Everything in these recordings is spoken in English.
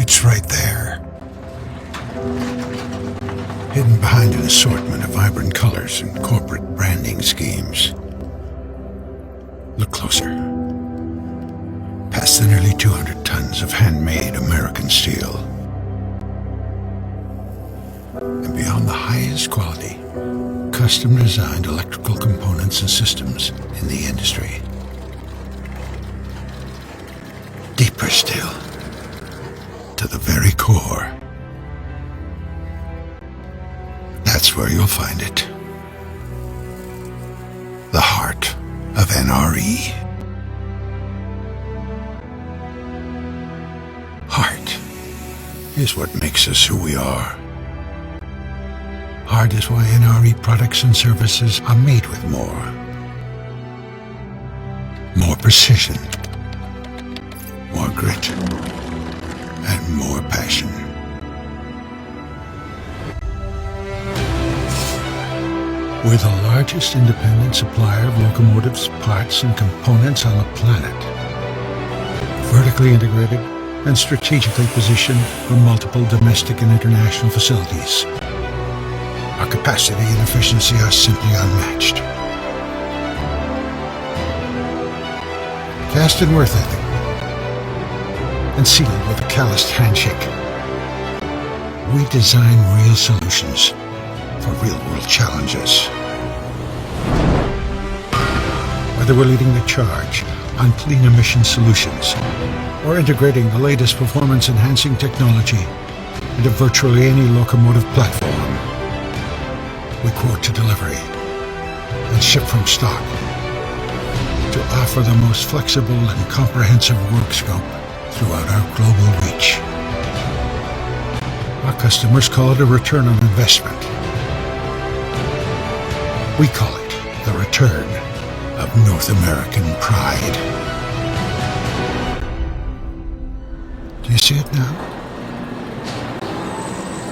It's right there, hidden behind an assortment of vibrant colors and corporate branding schemes. Look closer. Past the nearly 200 tons of handmade American steel. And beyond the highest quality, custom-designed electrical components and systems in the industry. Deeper still, to the very core. That's where you'll find it. The heart of NRE. Heart is what makes us who we are. Heart is why NRE products and services are made with more. More precision, more grit, and more passion. We're the largest independent supplier of locomotives, parts, and components on the planet. Vertically integrated and strategically positioned for multiple domestic and international facilities. Our capacity and efficiency are simply unmatched. Cast in worth ethic and sealed with a calloused handshake. We design real solutions for real-world challenges. Whether we're leading the charge on clean emission solutions or integrating the latest performance-enhancing technology into virtually any locomotive platform, we quote to delivery and ship from stock to offer the most flexible and comprehensive work scope throughout our global reach. Our customers call it a return on investment. We call it the return of North American pride. Do you see it now?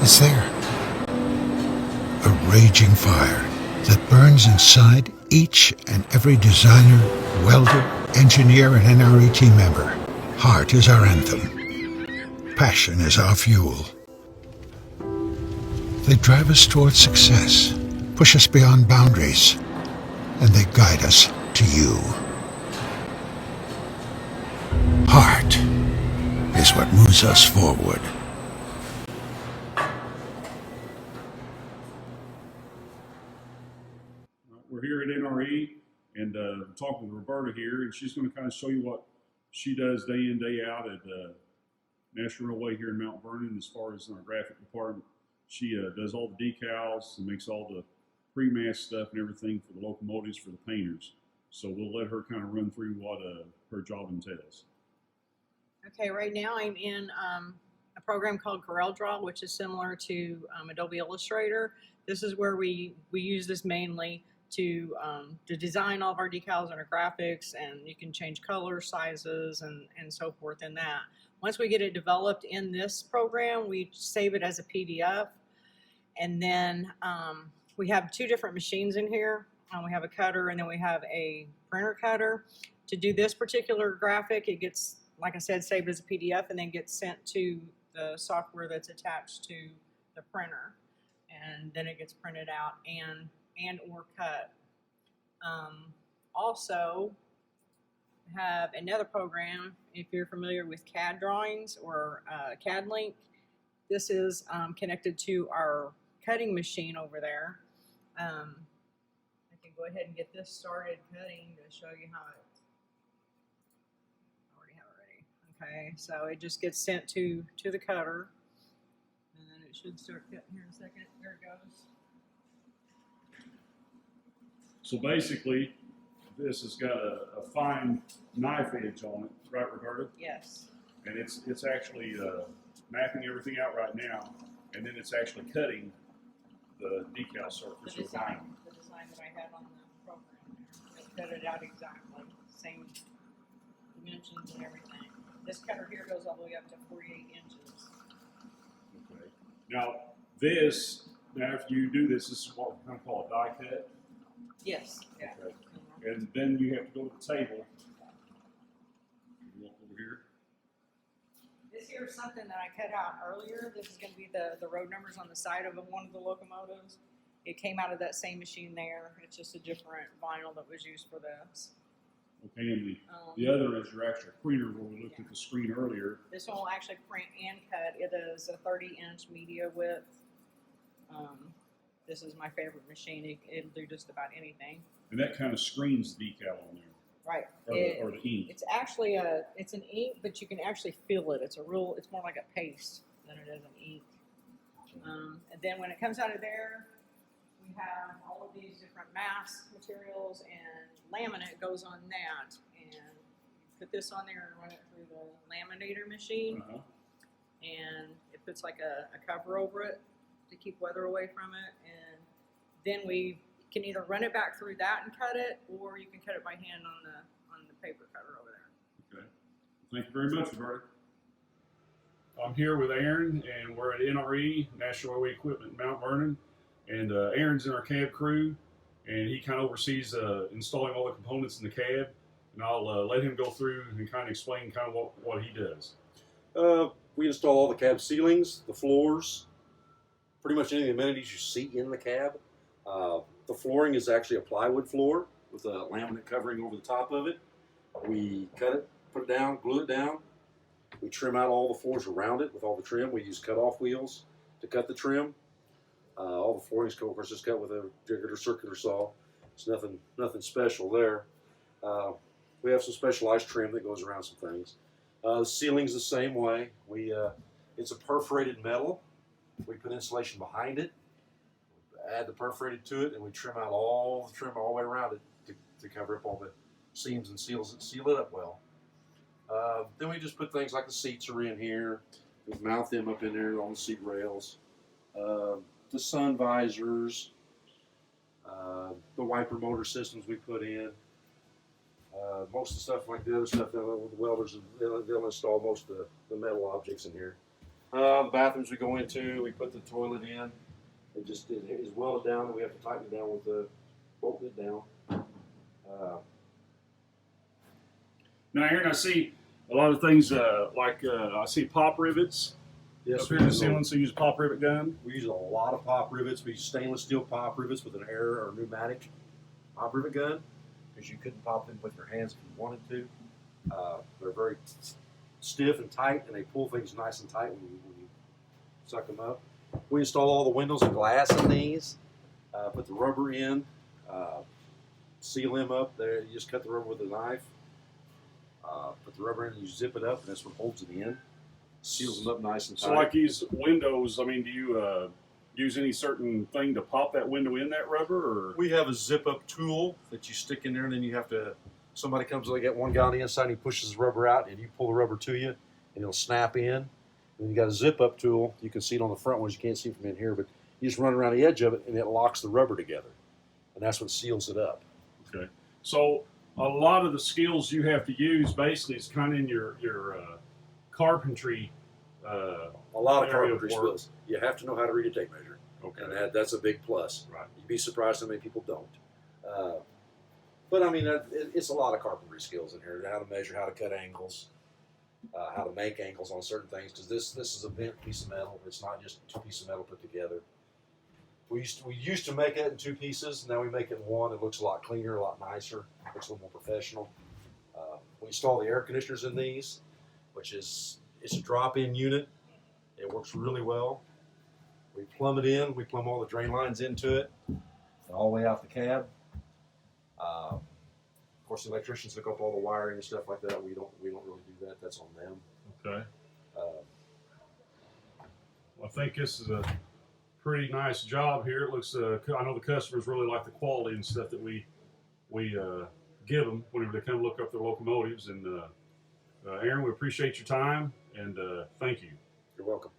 It's there. A raging fire that burns inside each and every designer, welder, engineer, and NRE team member. Heart is our anthem. Passion is our fuel. They drive us towards success, push us beyond boundaries, and they guide us to you. Heart is what moves us forward. We're here at NRE and talking with Roberta here, and she's going to kind of show you what she does day in, day out at National Railway here in Mount Vernon as far as in our graphic department. She does all the decals and makes all the pre-mast stuff and everything for the locomotives for the painters. So we'll let her kind of run through what her job entails. Okay, right now I'm in a program called CorelDRAW, which is similar to Adobe Illustrator. This is where we use this mainly to design all of our decals and our graphics, and you can change color, sizes, and so forth in that. Once we get it developed in this program, we save it as a PDF, and then we have two different machines in here. We have a cutter and then we have a printer cutter. To do this particular graphic, it gets, like I said, saved as a PDF and then gets sent to the software that's attached to the printer, and then it gets printed out and or cut. Also have another program, if you're familiar with CAD drawings or CAD-Link. This is connected to our cutting machine over there. I can go ahead and get this started cutting to show you how it, I already have it ready. Okay, so it just gets sent to the cutter, and then it should start cutting here in a second. There it goes. So basically, this has got a fine knife edge on it, right, Roberta? Yes. And it's actually mapping everything out right now, and then it's actually cutting the decal surface. The design that I had on the program there. It cut it out exactly, same dimensions and everything. This cutter here goes all the way up to 48 inches. Okay. Now if you do this is what we kind of call a die cut. Yes. Yeah. Okay. And then you have to go to the table. Look over here. This here is something that I cut out earlier. This is going to be the road numbers on the side of one of the locomotives. It came out of that same machine there. It's just a different vinyl that was used for this. Okay, and the other is your actual printer where we looked at the screen earlier. This one will actually print and cut. It is a 30-inch media width. This is my favorite machine. It'll do just about anything. And that kind of screens the decal on there. Right. Or the ink. It's actually it's an ink, but you can actually feel it. It's more like a paste than it is an ink. And then when it comes out of there, we have all of these different mask materials, and laminate goes on that. And you put this on there and run it through the laminator machine, and it puts like a cover over it to keep weather away from it. And then we can either run it back through that and cut it, or you can cut it by hand on the paper cutter over there. Okay. Thank you very much, Roberta. I'm here with Aaron, and we're at NRE, National Railway Equipment in Mount Vernon. And Aaron's in our cab crew, and he kind of oversees installing all the components in the cab. And I'll let him go through and kind of explain kind of what he does. We install all the cab ceilings, the floors, pretty much any of the amenities you see in the cab. The flooring is actually a plywood floor with a laminate covering over the top of it. We cut it, put it down, glue it down. We trim out all the floors around it with all the trim. We use cut-off wheels to cut the trim. All the flooring is, of course, just cut with a regular circular saw. It's nothing special there. We have some specialized trim that goes around some things. The ceiling's the same way. It's a perforated metal. We put insulation behind it, add the perforated to it, and we trim out all the trim all the way around it to cover up all the seams and seal it up well. Then we just put things like the seats are in here. We mount them up in there on the seat rails. The sun visors, the wiper motor systems we put in. Most of the stuff like the other stuff, the welders, they'll install most of the metal objects in here. The bathrooms we go into, we put the toilet in. It is welded down, and we have to tighten it down with the bolting it down. Now, Aaron, I see a lot of things I see pop rivets Yes, up here in the ceiling, so you use a pop rivet gun. We use a lot of pop rivets. We use stainless steel pop rivets with an air or pneumatic pop rivet gun, because you couldn't pop them with your hands if you wanted to. They're very stiff and tight, and they pull things nice and tight when you suck them up. We install all the windows and glass in these, put the rubber in, seal them up. There, you just cut the rubber with a knife, put the rubber in, and you zip it up, and that's what holds it in. Seals them up nice and tight. So like these windows, I mean, do you use any certain thing to pop that window in that rubber? Or? We have a zip-up tool that you stick in there, and then you have to, somebody comes, they get one guy on the inside, and he pushes the rubber out, and you pull the rubber to you, and it'll snap in. And then you got a zip-up tool. You can see it on the front ones. You can't see it from in here, but you just run around the edge of it, and it locks the rubber together. And that's what seals it up. Okay. So a lot of the skills you have to use basically is kind of in your carpentry A lot of area of carpentry work. skills. You have to know how to read a tape measure. Okay. And that's a big plus. Right. You'd be surprised how many people don't. But I mean, it's a lot of carpentry skills in here. How to measure, how to cut angles, how to make angles on certain things. Because this is a bent piece of metal. It's not just two pieces of metal put together. We used to make it in two pieces. Now we make it in one. It looks a lot cleaner, a lot nicer. Looks a little more professional. We install the air conditioners in these, which is it's a drop-in unit. It works really well. We plumb it in. We plumb all the drain lines into it, and all the way out the cab. Of course, the electricians hook up all the wiring and stuff like that. We don't really do that. That's on them. Okay. Uh, Well, I think this is a pretty nice job here. It looks. I know the customers really like the quality and stuff that we give them whenever they come look up their locomotives. And Aaron, we appreciate your time and thank you. you're welcome.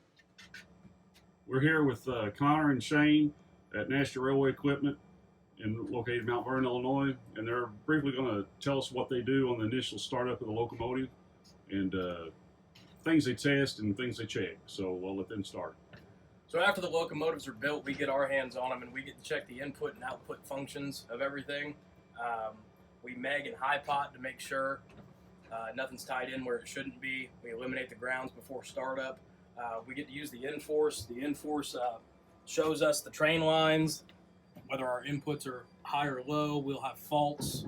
We're here with Connor and Shane at National Railway Equipment, located in Mount Vernon, Illinois, and they're briefly going to tell us what they do on the initial startup of the locomotive and things they test and things they check. So we'll let them start. So after the locomotives are built, we get our hands on them and we get to check the input and output functions of everything. We meg and high pot to make sure Nothing's tied in where it shouldn't be. We eliminate the grounds before startup. We get to use the Enforce. The Enforce shows us the train lines, whether our inputs are high or low. We'll have faults,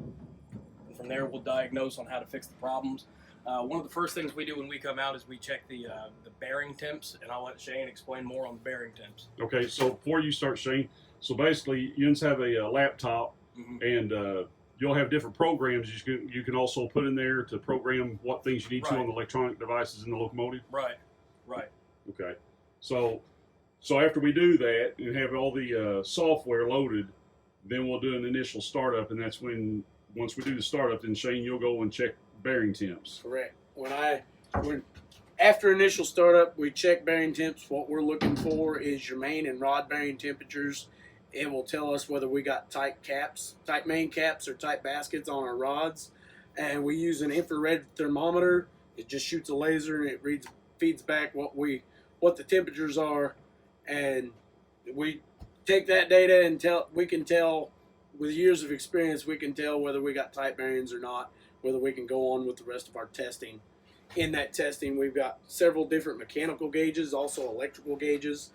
and from there we'll diagnose on how to fix the problems. One of the first things we do when we come out is we check the bearing temps, and I'll let Shane explain more on the bearing temps. Okay, so before you start, Shane, so basically you just have a laptop, and you'll have different programs you can also put in there to program what things you need to Right. on the electronic devices in the locomotive. Right. Okay, so after we do that and have all the software loaded, then we'll do an initial startup, and that's when once we do the startup, then Shane, you'll go and check bearing temps. Correct. When after initial startup, we check bearing temps. What we're looking for is your main and rod bearing temperatures. It will tell us whether we got tight main caps, or tight baskets on our rods. And we use an infrared thermometer. It just shoots a laser and it feeds back what the temperatures are, and we take that data and we can tell with years of experience, we can tell whether we got tight bearings or not, whether we can go on with the rest of our testing. In that testing, we've got several different mechanical gauges, also electrical gauges,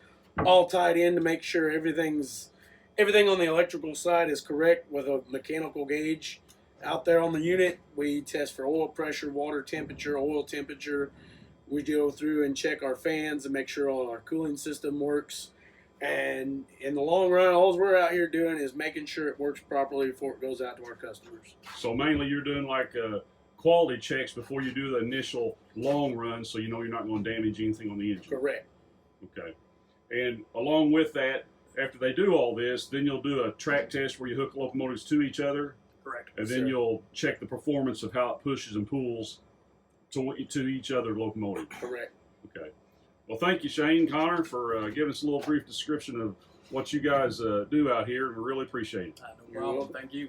all tied in to make sure everything on the electrical side is correct with a mechanical gauge. Out there on the unit, we test for oil pressure, water temperature, oil temperature. We go through and check our fans and make sure all our cooling system works. And in the long run, all we're out here doing is making sure it works properly before it goes out to our customers. So mainly you're doing like quality checks before you do the initial long run, so you know you're not going to damage anything on the engine. Correct. Okay. And along with that, after they do all this, then you'll do a track test where you hook locomotives to each other, Correct. and then you'll check the performance of how it pushes and pulls to each other locomotive. Correct. Okay. Well, thank you, Shane, Connor, for giving us a little brief description of what you guys do out here. We really appreciate it. No problem. Thank you.